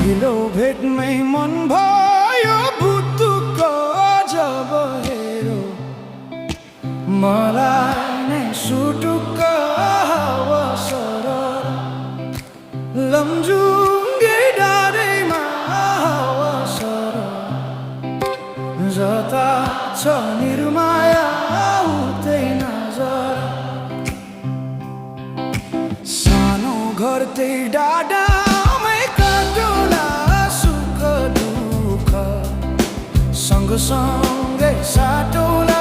पहिलो भेटमै मन भयो भुतुक्क जब हेरो मलाई नै सुटुक्क हावा सरर लमजुङ्गे डाँडैमा हावा सरर जता छ निर्माया उतै नजर सानो घर त्यही डाँडामै काटुला सुख दुःख सँगसँगै साटौला